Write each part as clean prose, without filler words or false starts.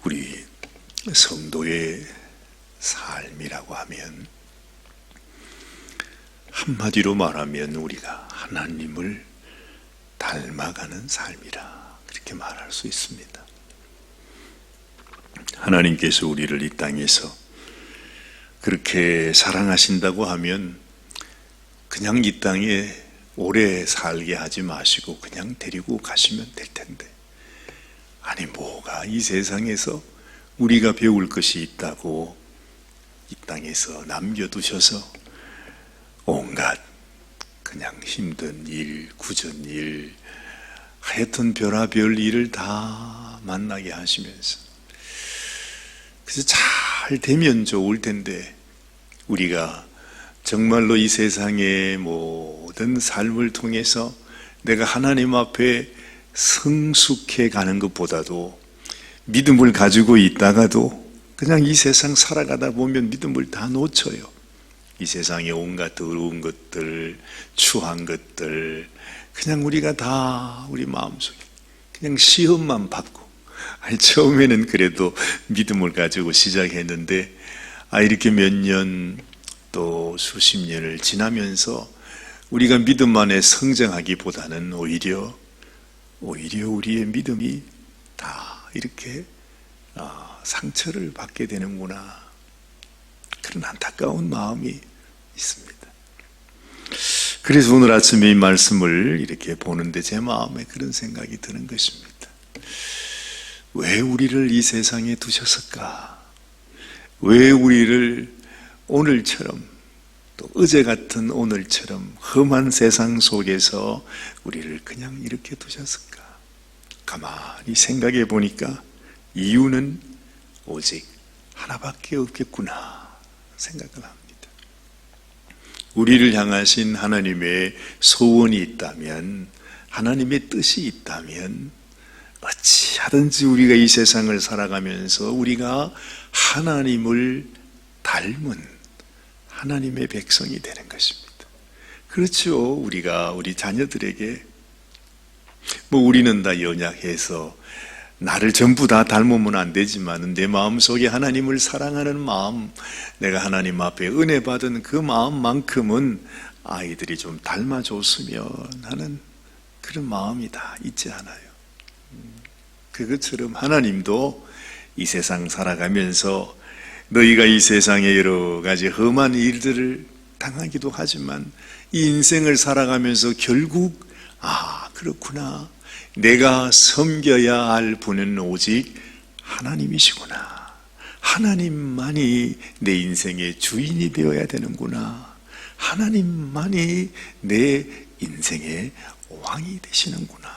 우리 성도의 삶이라고 하면 한마디로 말하면 우리가 하나님을 닮아가는 삶이라 그렇게 말할 수 있습니다. 하나님께서 우리를 이 땅에서 그렇게 사랑하신다고 하면 그냥 이 땅에 오래 살게 하지 마시고 그냥 데리고 가시면 될 텐데, 아니 뭐가 이 세상에서 우리가 배울 것이 있다고 이 땅에서 남겨두셔서 온갖 그냥 힘든 일, 굳은 일, 하여튼 별의별 일을 다 만나게 하시면서, 그래서 잘 되면 좋을 텐데 우리가 정말로 이 세상의 모든 삶을 통해서 내가 하나님 앞에 성숙해 가는 것보다도 믿음을 가지고 있다가도 그냥 이 세상 살아가다 보면 믿음을 다 놓쳐요. 이 세상의 온갖 더러운 것들, 추한 것들, 그냥 우리가 다 우리 마음속에 그냥 시험만 받고, 처음에는 그래도 믿음을 가지고 시작했는데 이렇게 몇 년 또 수십 년을 지나면서 우리가 믿음 안에 성장하기보다는 오히려 우리의 믿음이 다 이렇게 상처를 받게 되는구나, 그런 안타까운 마음이 있습니다. 그래서 오늘 아침에 이 말씀을 이렇게 보는데 제 마음에 그런 생각이 드는 것입니다. 왜 우리를 이 세상에 두셨을까? 왜 우리를 오늘처럼, 또 어제 같은 오늘처럼 험한 세상 속에서 우리를 그냥 이렇게 두셨을까? 가만히 생각해 보니까 이유는 오직 하나밖에 없겠구나 생각을 합니다. 우리를 향하신 하나님의 소원이 있다면, 하나님의 뜻이 있다면 어찌하든지 우리가 이 세상을 살아가면서 우리가 하나님을 닮은 하나님의 백성이 되는 것입니다. 그렇죠. 우리가 우리 자녀들에게 우리는 다 연약해서 나를 전부 다 닮으면 안 되지만 내 마음속에 하나님을 사랑하는 마음, 내가 하나님 앞에 은혜 받은 그 마음만큼은 아이들이 좀 닮아줬으면 하는 그런 마음이 다 있지 않아요. 그것처럼 하나님도 이 세상 살아가면서 너희가 이 세상에 여러 가지 험한 일들을 당하기도 하지만 이 인생을 살아가면서 결국 그렇구나, 내가 섬겨야 할 분은 오직 하나님이시구나, 하나님만이 내 인생의 주인이 되어야 되는구나, 하나님만이 내 인생의 왕이 되시는구나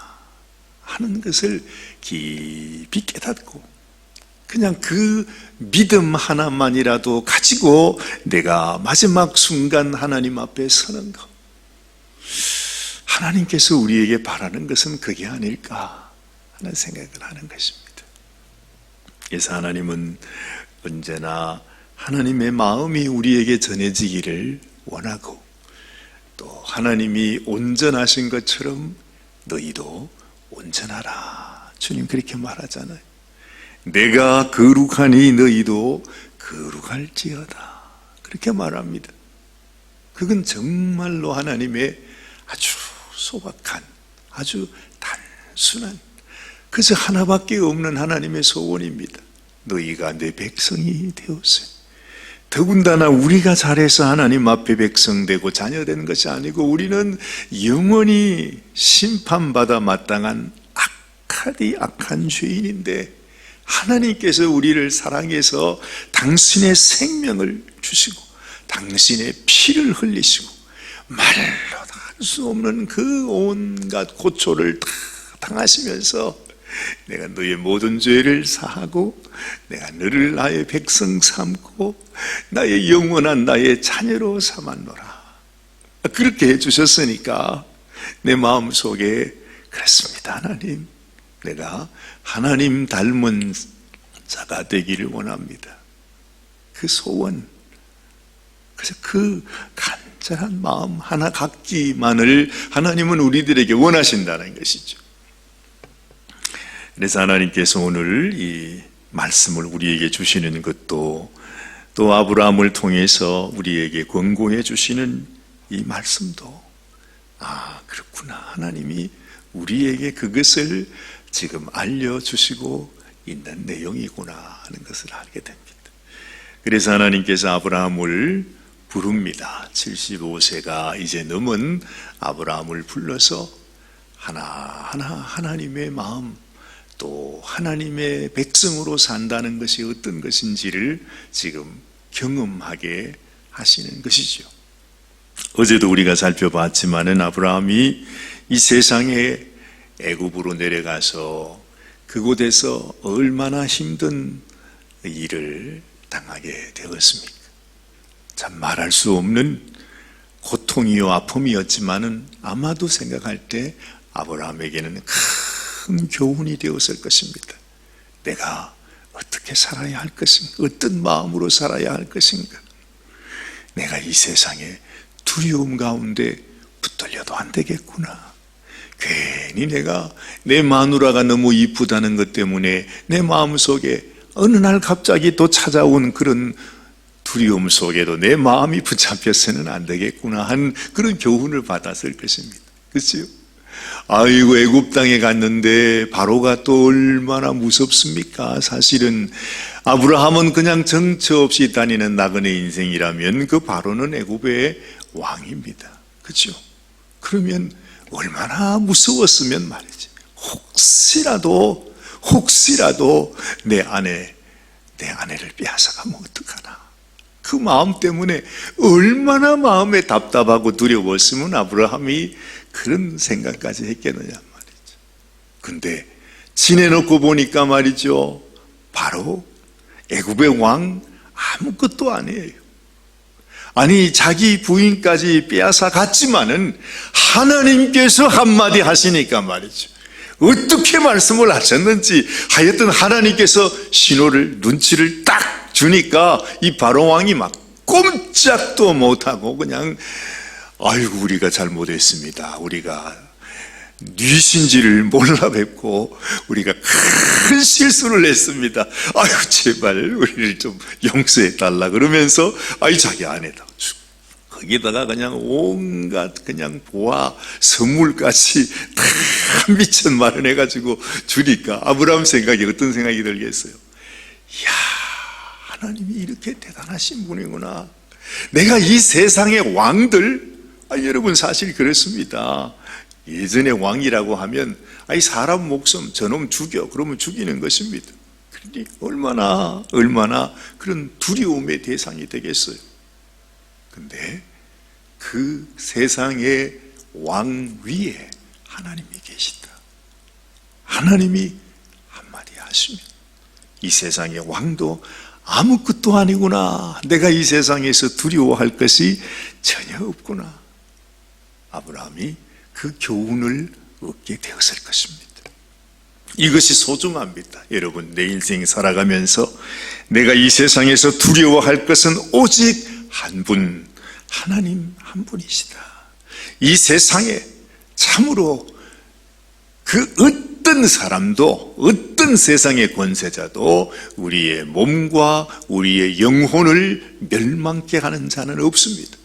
하는 것을 깊이 깨닫고 그냥 그 믿음 하나만이라도 가지고 내가 마지막 순간 하나님 앞에 서는 것, 하나님께서 우리에게 바라는 것은 그게 아닐까 하는 생각을 하는 것입니다. 그래서 하나님은 언제나 하나님의 마음이 우리에게 전해지기를 원하고, 또 하나님이 온전하신 것처럼 너희도 온전하라, 주님 그렇게 말하잖아요. 내가 거룩하니 너희도 거룩할지어다 그렇게 말합니다. 그건 정말로 하나님의 아주 소박한, 아주 단순한, 그저 하나밖에 없는 하나님의 소원입니다. 너희가 내 백성이 되었어요. 더군다나 우리가 잘해서 하나님 앞에 백성되고 자녀되는 것이 아니고 우리는 영원히 심판받아 마땅한 악한 죄인인데 하나님께서 우리를 사랑해서 당신의 생명을 주시고 당신의 피를 흘리시고 말로 다 할 수 없는 그 온갖 고초를 다 당하시면서 내가 너의 모든 죄를 사하고 내가 너를 나의 백성 삼고 나의 영원한 나의 자녀로 삼았노라, 그렇게 해주셨으니까 내 마음속에 그렇습니다. 하나님, 내가 하나님 닮은 자가 되기를 원합니다. 그 소원, 그래서 그 간절한 마음 하나 갖기만을 하나님은 우리들에게 원하신다는 것이죠. 그래서 하나님께서 오늘 이 말씀을 우리에게 주시는 것도, 또 아브라함을 통해서 우리에게 권고해 주시는 이 말씀도, 그렇구나, 하나님이 우리에게 그것을 지금 알려주시고 있는 내용이구나 하는 것을 알게 됩니다. 그래서 하나님께서 아브라함을 부릅니다. 75세가 이제 넘은 아브라함을 불러서 하나하나 하나님의 마음, 또 하나님의 백성으로 산다는 것이 어떤 것인지를 지금 경험하게 하시는 것이죠. 어제도 우리가 살펴봤지만은 아브라함이 이 세상에 애굽으로 내려가서 그곳에서 얼마나 힘든 일을 당하게 되었습니까? 참 말할 수 없는 고통이요 아픔이었지만은 아마도 생각할 때 아브라함에게는 큰 교훈이 되었을 것입니다. 내가 어떻게 살아야 할 것인가? 어떤 마음으로 살아야 할 것인가? 내가 이 세상에 두려움 가운데 붙들려도 안 되겠구나. 괜히 내가 내 마누라가 너무 이쁘다는 것 때문에 내 마음속에 어느 날 갑자기 또 찾아온 그런 두려움 속에도 내 마음이 붙잡혀서는 안 되겠구나 한 그런 교훈을 받았을 것입니다. 그렇죠? 아이고, 애굽 땅에 갔는데 바로가 또 얼마나 무섭습니까? 사실은 아브라함은 그냥 정처 없이 다니는 나그네 인생이라면 그 바로는 애굽의 왕입니다. 그렇죠? 그러면 얼마나 무서웠으면 말이지. 혹시라도 내 아내를 빼앗아가면 어떡하나. 그 마음 때문에 얼마나 마음에 답답하고 두려웠으면 아브라함이 그런 생각까지 했겠느냐 말이죠. 근데 지내놓고 보니까 말이죠, 바로 애굽의 왕 아무것도 아니에요. 아니, 자기 부인까지 빼앗아 갔지만은 하나님께서 한마디 하시니까 말이죠, 어떻게 말씀을 하셨는지 하여튼 하나님께서 신호를, 눈치를 딱 주니까 이 바로 왕이 막 꼼짝도 못하고 그냥, 아이고, 우리가 잘못했습니다. 우리가 뉘신지를 몰라 뵙고 우리가 큰 실수를 했습니다. 아유, 제발 우리를 좀 용서해 달라 그러면서 자기 아내다 거기다가 그냥 온갖 그냥 보아 선물까지 다 미천 마련해가지고 주니까 아브라함 생각이 어떤 생각이 들겠어요? 이야, 하나님이 이렇게 대단하신 분이구나. 내가 이 세상의 왕들, 여러분 사실 그렇습니다. 예전에 왕이라고 하면 사람 목숨 저놈 죽여 그러면 죽이는 것입니다. 그러니 얼마나 그런 두려움의 대상이 되겠어요. 근데 그 세상의 왕 위에 하나님이 계시다. 하나님이 한마디 하시면 이 세상의 왕도 아무것도 아니구나. 내가 이 세상에서 두려워할 것이 전혀 없구나. 아브라함이 그 교훈을 얻게 되었을 것입니다. 이것이 소중합니다. 여러분, 내 인생 살아가면서 내가 이 세상에서 두려워할 것은 오직 한 분, 하나님 한 분이시다. 이 세상에 참으로 그 어떤 사람도, 어떤 세상의 권세자도 우리의 몸과 우리의 영혼을 멸망케 하는 자는 없습니다.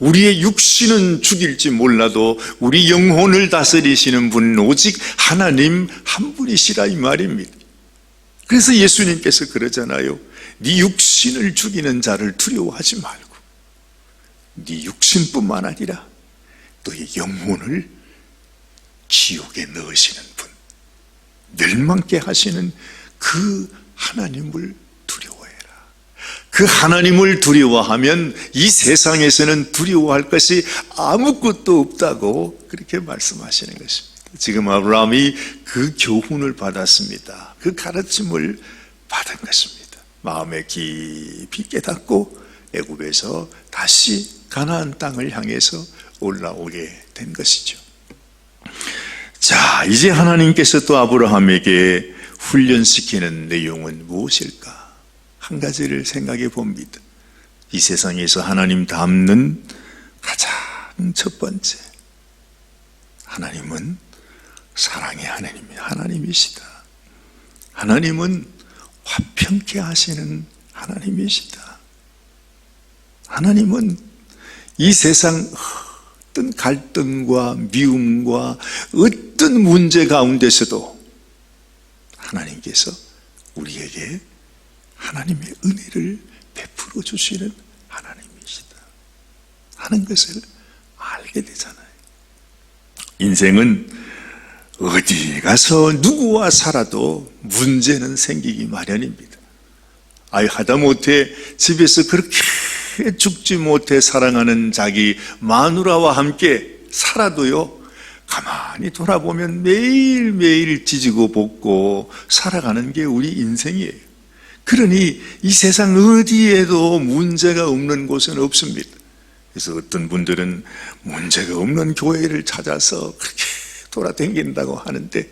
우리의 육신은 죽일지 몰라도 우리 영혼을 다스리시는 분은 오직 하나님 한 분이시라 이 말입니다. 그래서 예수님께서 그러잖아요. 네 육신을 죽이는 자를 두려워하지 말고 네 육신뿐만 아니라 너의 영혼을 지옥에 넣으시는 분, 멸망케 하시는 그 하나님을 두려워해라. 그 하나님을 두려워하면 이 세상에서는 두려워할 것이 아무것도 없다고 그렇게 말씀하시는 것입니다. 지금 아브라함이 그 교훈을 받았습니다. 그 가르침을 받은 것입니다. 마음에 깊이 깨닫고 애굽에서 다시 가나안 땅을 향해서 올라오게 된 것이죠. 자, 이제 하나님께서 또 아브라함에게 훈련시키는 내용은 무엇일까? 한 가지를 생각해 봅니다. 이 세상에서 하나님 닮는 가장 첫 번째, 하나님은 사랑의 하나님이시다. 하나님은 화평케 하시는 하나님이시다. 하나님은 이 세상 어떤 갈등과 미움과 어떤 문제 가운데서도 하나님께서 우리에게 하나님의 은혜를 베풀어 주시는 하나님이시다 하는 것을 알게 되잖아요. 인생은 어디 가서 누구와 살아도 문제는 생기기 마련입니다. 하다못해 집에서 그렇게 죽지 못해 사랑하는 자기 마누라와 함께 살아도요, 가만히 돌아보면 매일매일 지지고 볶고 살아가는 게 우리 인생이에요. 그러니 이 세상 어디에도 문제가 없는 곳은 없습니다. 그래서 어떤 분들은 문제가 없는 교회를 찾아서 그렇게 돌아다닌다고 하는데,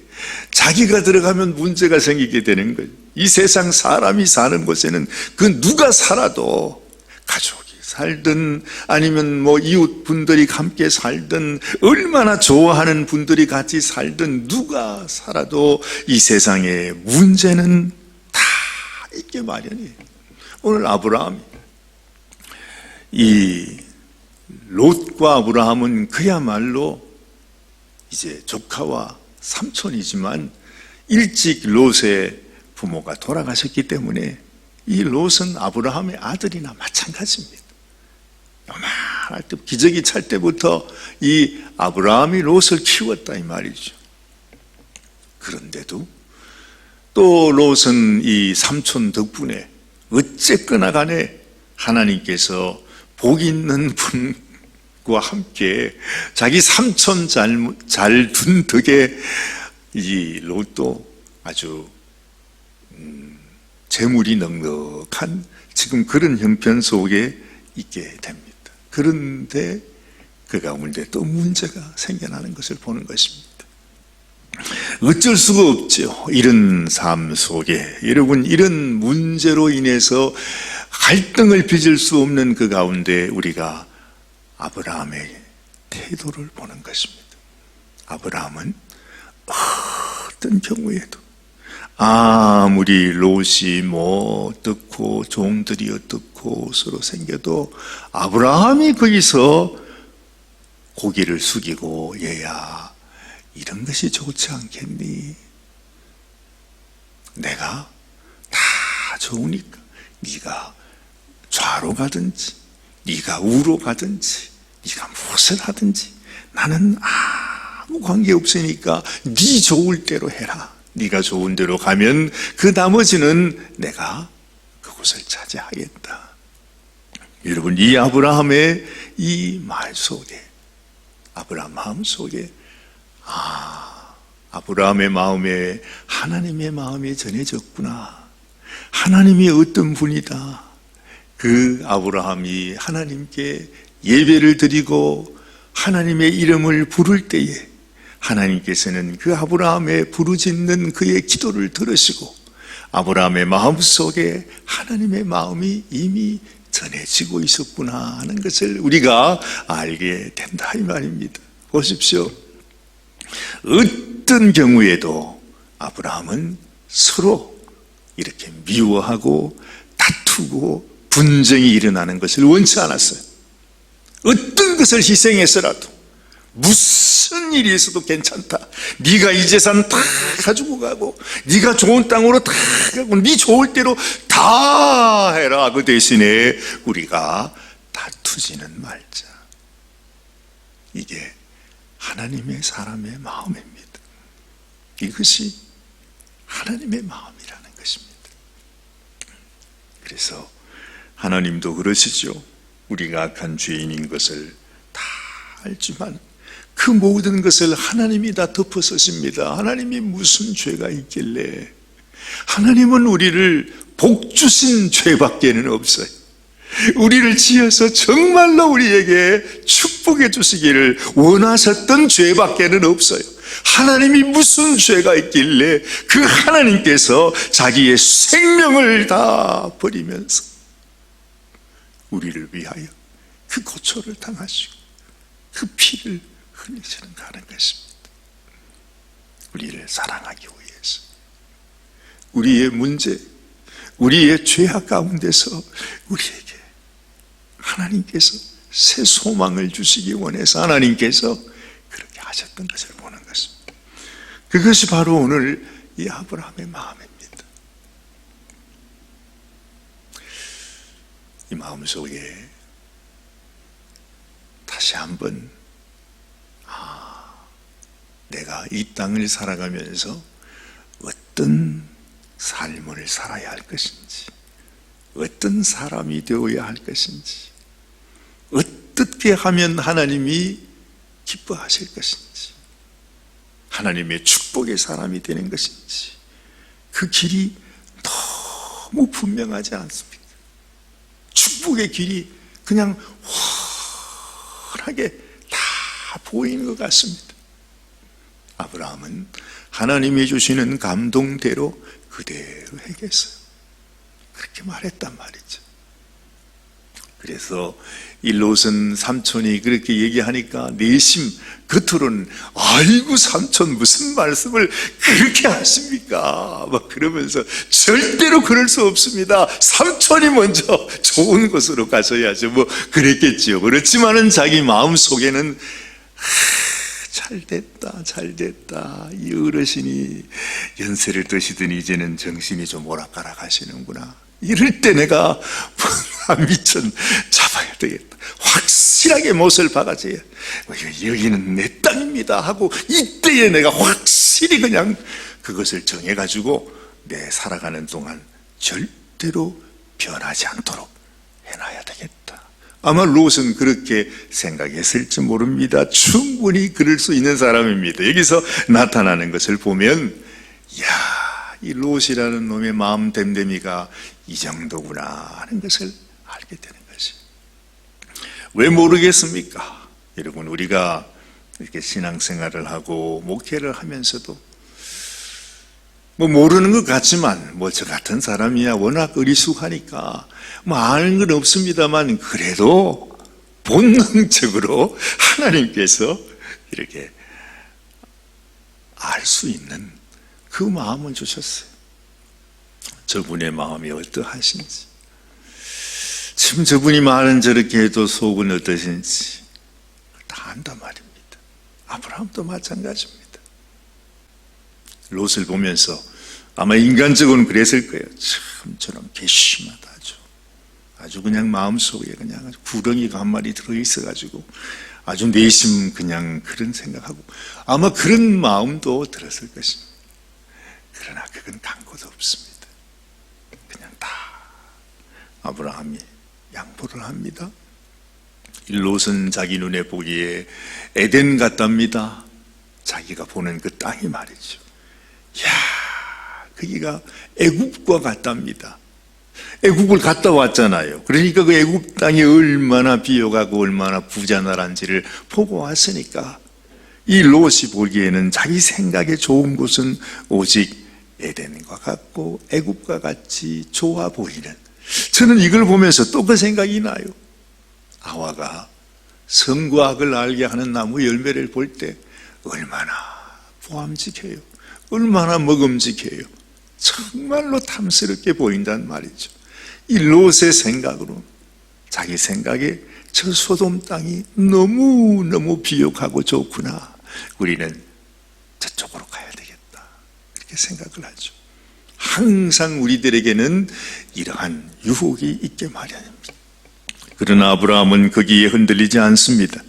자기가 들어가면 문제가 생기게 되는 거예요. 이 세상 사람이 사는 곳에는 그 누가 살아도, 가족이 살든 아니면 이웃 분들이 함께 살든 얼마나 좋아하는 분들이 같이 살든 누가 살아도 이 세상에 문제는 다 있게 마련이에요. 오늘 아브라함이, 이 롯과 아브라함은 그야말로 이제 조카와 삼촌이지만 일찍 롯의 부모가 돌아가셨기 때문에 이 롯은 아브라함의 아들이나 마찬가지입니다. 요만할 때, 기저귀 찰 때부터 이 아브라함이 롯을 키웠다 이 말이죠. 그런데도 또 롯은 이 삼촌 덕분에 어쨌거나 간에 하나님께서 복 있는 분과 함께 자기 삼촌 잘 둔 덕에 이 롯도 아주 재물이 넉넉한 지금 그런 형편 속에 있게 됩니다. 그런데 그 가운데 또 문제가 생겨나는 것을 보는 것입니다. 어쩔 수가 없죠. 이런 삶 속에 여러분, 이런 문제로 인해서 갈등을 빚을 수 없는 그 가운데 우리가 아브라함의 태도를 보는 것입니다. 아브라함은 어떤 경우에도 아무리 롯이 어떻고 종들이 어떻고 서로 생겨도 아브라함이 거기서 고개를 숙이고, 얘야 이런 것이 좋지 않겠니? 내가 다 좋으니까 네가 좌로 가든지 네가 우로 가든지 네가 무엇을 하든지 나는 아무 관계 없으니까 네 좋을 대로 해라. 네가 좋은 대로 가면 그 나머지는 내가 그곳을 차지하겠다. 여러분, 이 아브라함의 이 말 속에, 아브라함 마음 속에 아브라함의 마음에 하나님의 마음이 전해졌구나. 하나님이 어떤 분이다. 그 아브라함이 하나님께 예배를 드리고 하나님의 이름을 부를 때에 하나님께서는 그 아브라함의 부르짖는 그의 기도를 들으시고 아브라함의 마음속에 하나님의 마음이 이미 전해지고 있었구나 하는 것을 우리가 알게 된다 이 말입니다. 보십시오. 어떤 경우에도 아브라함은 서로 이렇게 미워하고 다투고 분쟁이 일어나는 것을 원치 않았어요. 어떤 것을 희생해서라도 무슨 일이 있어도 괜찮다. 네가 이 재산 다 가지고 가고 네가 좋은 땅으로 다 가고 네 좋을 대로 다 해라. 그 대신에 우리가 다투지는 말자. 이게 하나님의 사람의 마음입니다. 이것이 하나님의 마음이라는 것입니다. 그래서 하나님도 그러시죠. 우리가 악한 죄인인 것을 다 알지만 그 모든 것을 하나님이 다 덮어서십니다. 하나님이 무슨 죄가 있길래. 하나님은 우리를 복 주신 죄밖에는 없어요. 우리를 지어서 정말로 우리에게 축복해 주시기를 원하셨던 죄밖에는 없어요. 하나님이 무슨 죄가 있길래 그 하나님께서 자기의 생명을 다 버리면서 우리를 위하여 그 고초를 당하시고 그 피를 흘리시는가 하는 것입니다. 우리를 사랑하기 위해서. 우리의 문제, 우리의 죄악 가운데서 우리에게 하나님께서 새 소망을 주시기 원해서 하나님께서 그렇게 하셨던 것을 보는 것입니다. 그것이 바로 오늘 이 아브라함의 마음입니다. 이 마음속에 다시 한번 내가 이 땅을 살아가면서 어떤 삶을 살아야 할 것인지, 어떤 사람이 되어야 할 것인지, 어떻게 하면 하나님이 기뻐하실 것인지, 하나님의 축복의 사람이 되는 것인지, 그 길이 너무 분명하지 않습니까? 축복의 길이 그냥 환하게 다 보이는 것 같습니다. 아브라함은 하나님이 주시는 감동대로 그대로 행했어요. 그렇게 말했단 말이죠. 그래서 이 롯은 삼촌이 그렇게 얘기하니까 내심 겉으로는 아이고 삼촌 무슨 말씀을 그렇게 하십니까? 막 그러면서 절대로 그럴 수 없습니다. 삼촌이 먼저 좋은 곳으로 가셔야죠. 뭐 그랬겠지요. 그렇지만은 자기 마음 속에는 잘 됐다. 이 어르신이 연세를 드시더니 이제는 정신이 좀 오락가락 하시는구나. 이럴 때 내가 미천 잡아야 되겠다. 확실하게 못을 박아줘야, 여기는 내 땅입니다 하고 이때에 내가 확실히 그냥 그것을 정해가지고 내 살아가는 동안 절대로 변하지 않도록 해놔야 되겠다. 아마 롯은 그렇게 생각했을지 모릅니다. 충분히 그럴 수 있는 사람입니다. 여기서 나타나는 것을 보면 이 롯이라는 놈의 마음 됨됨이가 이 정도구나 하는 것을 알게 되는 것이. 왜 모르겠습니까? 여러분, 우리가 이렇게 신앙생활을 하고 목회를 하면서도 뭐 모르는 것 같지만 뭐 저 같은 사람이야 워낙 어리숙하니까 뭐 아는 건 없습니다만 그래도 본능적으로 하나님께서 이렇게 알 수 있는 그 마음을 주셨어요. 저분의 마음이 어떠하신지, 지금 저분이 말은 저렇게 해도 속은 어떠신지 다 안단 말입니다. 아브라함도 마찬가지입니다. 롯을 보면서 아마 인간적으로는 그랬을 거예요. 참 저런 괘씸하다. 아주 그냥 마음속에 그냥 아주 구렁이가 한 마리 들어있어가지고 아주 내심 그냥 그런 생각하고 아마 그런 마음도 들었을 것입니다. 그러나 그건 간고도 없습니다. 그냥 다 아브라함이 양보를 합니다. 롯은 자기 눈에 보기에 에덴 같답니다. 자기가 보는 그 땅이 말이죠. 거기가 애굽과 같답니다. 애굽을 갔다 왔잖아요. 그러니까 그 애굽 땅이 얼마나 비옥하고 얼마나 부자나라인지를 보고 왔으니까 이 롯이 보기에는 자기 생각에 좋은 곳은 오직 에덴과 같고 애굽과 같이 좋아 보이는, 저는 이걸 보면서 또 그 생각이 나요. 아와가 선과 악을 알게 하는 나무 열매를 볼 때 얼마나 보암직해요. 얼마나 먹음직해요. 정말로 탐스럽게 보인단 말이죠. 이 롯의 생각으로, 자기 생각에 저 소돔 땅이 너무너무 비옥하고 좋구나, 우리는 저쪽으로 가야 되겠다, 이렇게 생각을 하죠. 항상 우리들에게는 이러한 유혹이 있게 마련입니다. 그러나 아브라함은 거기에 흔들리지 않습니다.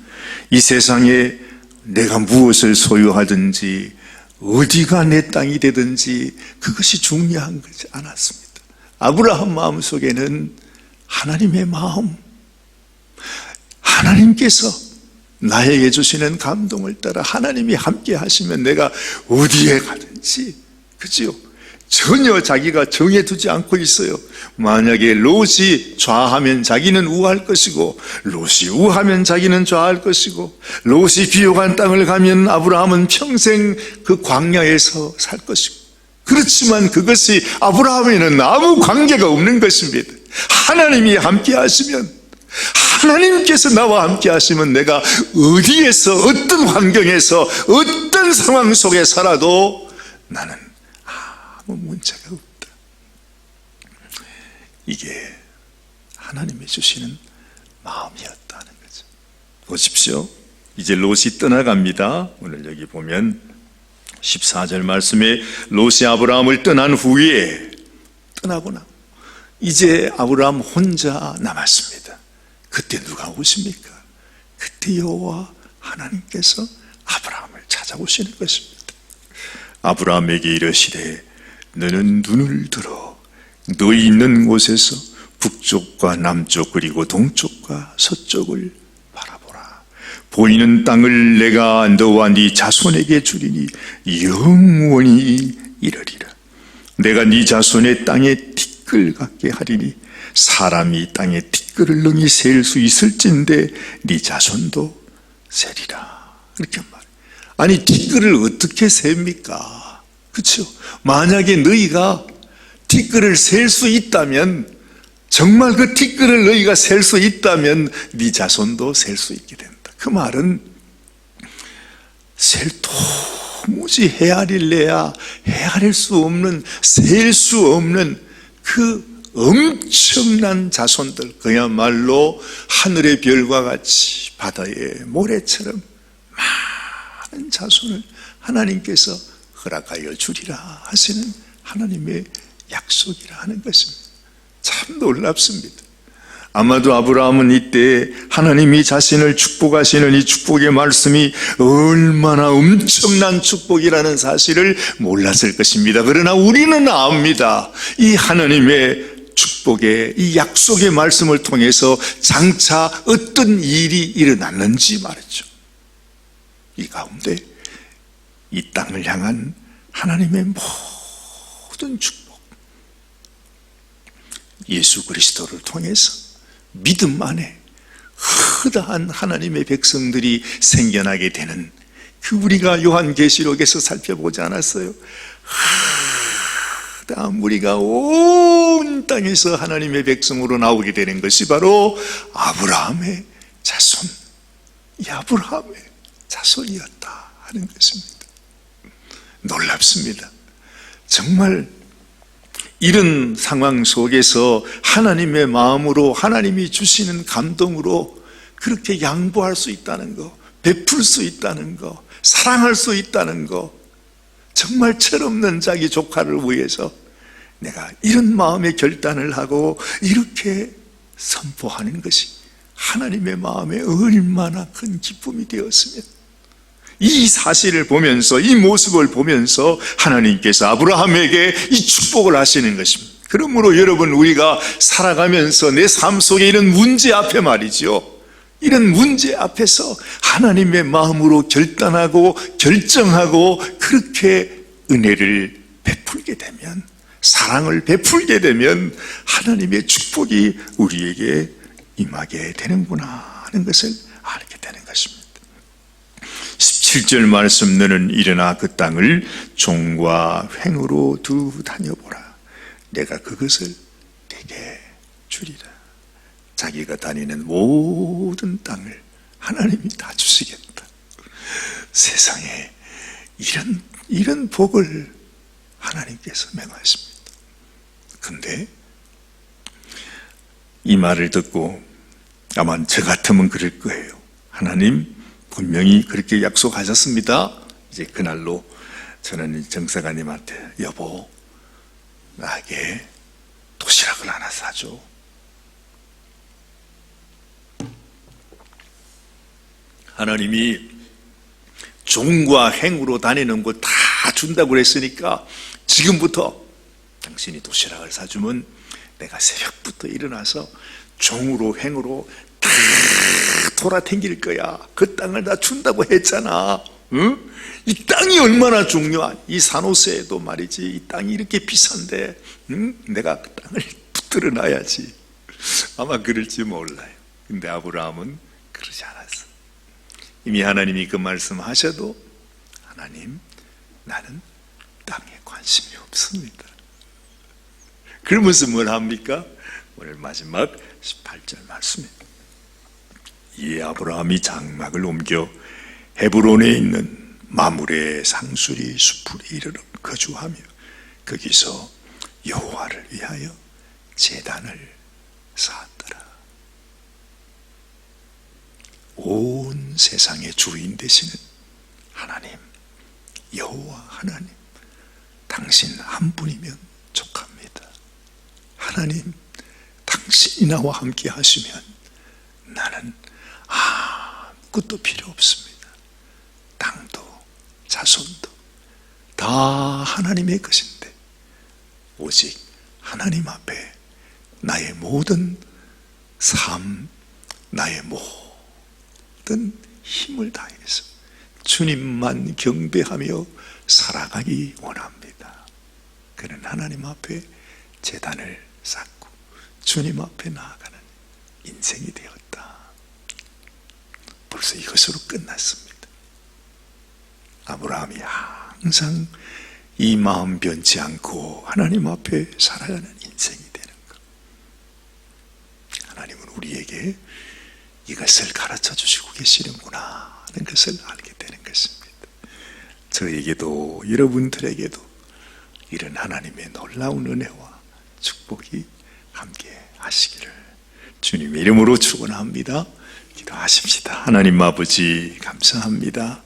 이 세상에 내가 무엇을 소유하든지 어디가 내 땅이 되든지 그것이 중요한 것이 않았습니다. 아브라함 마음속에는 하나님의 마음, 하나님께서 나에게 주시는 감동을 따라 하나님이 함께 하시면 내가 어디에 가든지, 그지요? 전혀 자기가 정해두지 않고 있어요. 만약에 롯이 좌하면 자기는 우할 것이고, 롯이 우하면 자기는 좌할 것이고, 롯이 비옥한 땅을 가면 아브라함은 평생 그 광야에서 살 것이고, 그렇지만 그것이 아브라함에는 아무 관계가 없는 것입니다. 하나님이 함께 하시면, 하나님께서 나와 함께 하시면 내가 어디에서 어떤 환경에서 어떤 상황 속에 살아도 나는 문제가 없다. 이게 하나님이 주시는 마음이었다는 거죠. 보십시오. 이제 롯이 떠나갑니다. 오늘 여기 보면 14절 말씀에 롯이 아브라함을 떠난 후에 떠나구나. 이제 아브라함 혼자 남았습니다. 그때 누가 오십니까? 그때 여호와 하나님께서 아브라함을 찾아오시는 것입니다. 아브라함에게 이르시되 너는 눈을 들어 너희 있는 곳에서 북쪽과 남쪽 그리고 동쪽과 서쪽을 바라보라. 보이는 땅을 내가 너와 네 자손에게 주리니 영원히 이르리라. 내가 네 자손의 땅에 티끌 같게 하리니 사람이 땅에 티끌을 능히 셀 수 있을진데 네 자손도 세리라. 이렇게 말해요. 아니 티끌을 어떻게 셉니까? 그렇죠? 만약에 너희가 티끌을 셀 수 있다면, 정말 그 티끌을 너희가 셀 수 있다면 네 자손도 셀 수 있게 된다. 그 말은 도무지 헤아릴래야 헤아릴 수 없는, 셀 수 없는 그 엄청난 자손들, 그야말로 하늘의 별과 같이 바다의 모래처럼 많은 자손을 하나님께서 허락하여 주리라 하시는 하나님의 약속이라 하는 것입니다. 참 놀랍습니다. 아마도 아브라함은 이때 하나님이 자신을 축복하시는 이 축복의 말씀이 얼마나 엄청난 축복이라는 사실을 몰랐을 것입니다. 그러나 우리는 압니다. 이 하나님의 축복의 이 약속의 말씀을 통해서 장차 어떤 일이 일어났는지 말이죠. 이 가운데 이 땅을 향한 하나님의 모든 축복, 예수 그리스도를 통해서 믿음 안에 허다한 하나님의 백성들이 생겨나게 되는, 그 우리가 요한계시록에서 살펴보지 않았어요? 허다한 무리가 온 땅에서 하나님의 백성으로 나오게 되는 것이 바로 아브라함의 자손, 이 아브라함의 자손이었다 하는 것입니다. 놀랍습니다. 정말 이런 상황 속에서 하나님의 마음으로, 하나님이 주시는 감동으로 그렇게 양보할 수 있다는 거, 베풀 수 있다는 거, 사랑할 수 있다는 거, 정말 철없는 자기 조카를 위해서 내가 이런 마음의 결단을 하고 이렇게 선포하는 것이 하나님의 마음에 얼마나 큰 기쁨이 되었으면, 이 사실을 보면서, 이 모습을 보면서 하나님께서 아브라함에게 이 축복을 하시는 것입니다. 그러므로 여러분, 우리가 살아가면서 내 삶 속에 이런 문제 앞에 말이죠, 이런 문제 앞에서 하나님의 마음으로 결단하고 결정하고 그렇게 은혜를 베풀게 되면, 사랑을 베풀게 되면 하나님의 축복이 우리에게 임하게 되는구나 하는 것을 알게 되는 것입니다. 17절 말씀, 너는 일어나 그 땅을 종과 횡으로 두루 다녀보라. 내가 그것을 내게 주리라. 자기가 다니는 모든 땅을 하나님이 다 주시겠다. 세상에 이런 복을 하나님께서 명하십니다. 근데 이 말을 듣고 아마 저 같으면 그럴 거예요. 하나님 분명히 그렇게 약속하셨습니다. 이제 그날로 저는 정사관님한테, 여보, 나에게 도시락을 하나 사줘. 하나님이 종과 행으로 다니는 거 다 준다고 그랬으니까 지금부터 당신이 도시락을 사주면 내가 새벽부터 일어나서 종으로 행으로 다 돌아다닐 거야. 그 땅을 다 준다고 했잖아. 응? 이 땅이 얼마나 중요한, 이 산호세에도 말이지, 이 땅이 이렇게 비싼데, 응? 내가 그 땅을 붙들어 놔야지. 아마 그럴지 몰라요. 근데 아브라함은 그러지 않았어. 이미 하나님이 그 말씀하셔도, 하나님, 나는 땅에 관심이 없습니다. 그러면서 뭘 합니까? 오늘 마지막 18절 말씀입니다. 이 아브라함이 장막을 옮겨 헤브론에 있는 마므레 상수리 숲으로 이르러 거주하며 거기서 여호와를 위하여 제단을 쌓았더라. 온 세상의 주인 되시는 하나님, 여호와 하나님, 당신 한 분이면 족합니다. 하나님, 당신이 나와 함께 하시면 나는 아무것도 필요 없습니다. 땅도 자손도 다 하나님의 것인데 오직 하나님 앞에 나의 모든 삶, 나의 모든 힘을 다해서 주님만 경배하며 살아가기 원합니다. 그는 하나님 앞에 제단을 쌓고 주님 앞에 나아가는 인생이 되었다. 벌써 이것으로 끝났습니다. 아브라함이 항상 이 마음 변치 않고 하나님 앞에 살아가는 인생이 되는 것. 하나님은 우리에게 이것을 가르쳐 주시고 계시는구나 하는 것을 알게 되는 것입니다. 저에게도 여러분들에게도 이런 하나님의 놀라운 은혜와 축복이 함께 하시기를 주님의 이름으로 축원합니다. 기도하십시다. 하나님 아버지 감사합니다.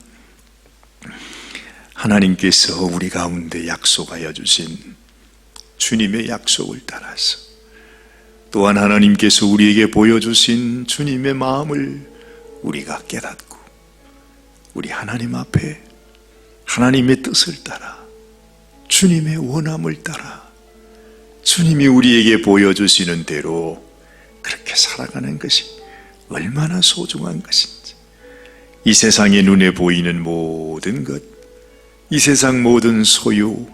하나님께서 우리 가운데 약속하여 주신 주님의 약속을 따라서 또한 하나님께서 우리에게 보여주신 주님의 마음을 우리가 깨닫고 우리 하나님 앞에 하나님의 뜻을 따라 주님의 원함을 따라 주님이 우리에게 보여주시는 대로 그렇게 살아가는 것이 얼마나 소중한 것인지, 이 세상에 눈에 보이는 모든 것, 이 세상 모든 소유,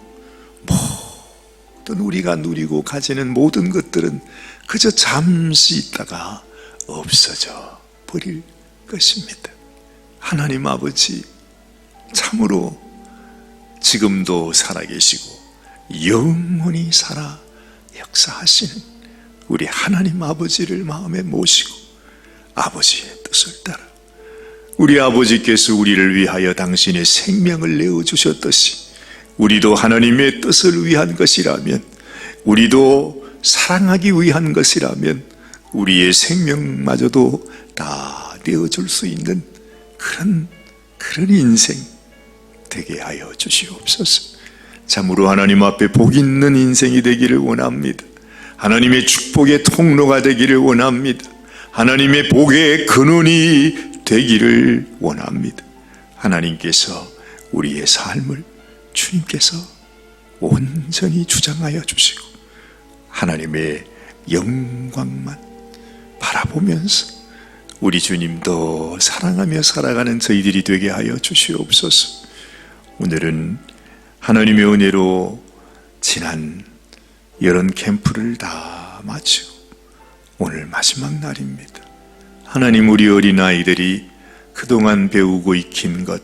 모든 우리가 누리고 가지는 모든 것들은 그저 잠시 있다가 없어져 버릴 것입니다. 하나님 아버지, 참으로 지금도 살아계시고 영원히 살아 역사하시는 우리 하나님 아버지를 마음에 모시고 아버지의 뜻을 따라 우리 아버지께서 우리를 위하여 당신의 생명을 내어주셨듯이 우리도 하나님의 뜻을 위한 것이라면, 우리도 사랑하기 위한 것이라면 우리의 생명마저도 다 내어줄 수 있는 그런 인생 되게 하여 주시옵소서. 참으로 하나님 앞에 복 있는 인생이 되기를 원합니다. 하나님의 축복의 통로가 되기를 원합니다. 하나님의 복의 근원이 되기를 원합니다. 하나님께서 우리의 삶을 주님께서 온전히 주장하여 주시고 하나님의 영광만 바라보면서 우리 주님도 사랑하며 살아가는 저희들이 되게 하여 주시옵소서. 오늘은 하나님의 은혜로 지난 여름 캠프를 다 마치고 오늘 마지막 날입니다. 하나님, 우리 어린아이들이 그동안 배우고 익힌 것,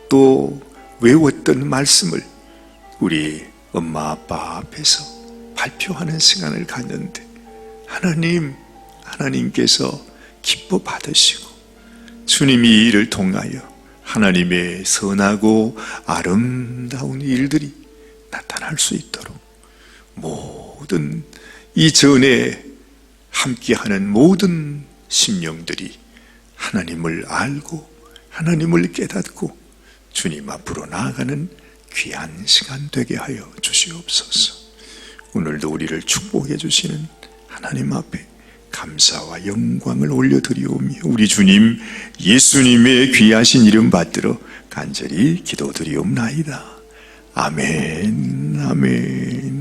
또 외웠던 말씀을 우리 엄마 아빠 앞에서 발표하는 시간을 갖는데 하나님께서 기뻐 받으시고 주님이 이 일을 통하여 하나님의 선하고 아름다운 일들이 나타날 수 있도록 모든 이전에 함께하는 모든 심령들이 하나님을 알고 하나님을 깨닫고 주님 앞으로 나아가는 귀한 시간 되게 하여 주시옵소서. 오늘도 우리를 축복해 주시는 하나님 앞에 감사와 영광을 올려드리오며 우리 주님 예수님의 귀하신 이름 받들어 간절히 기도드리옵나이다. 아멘, 아멘.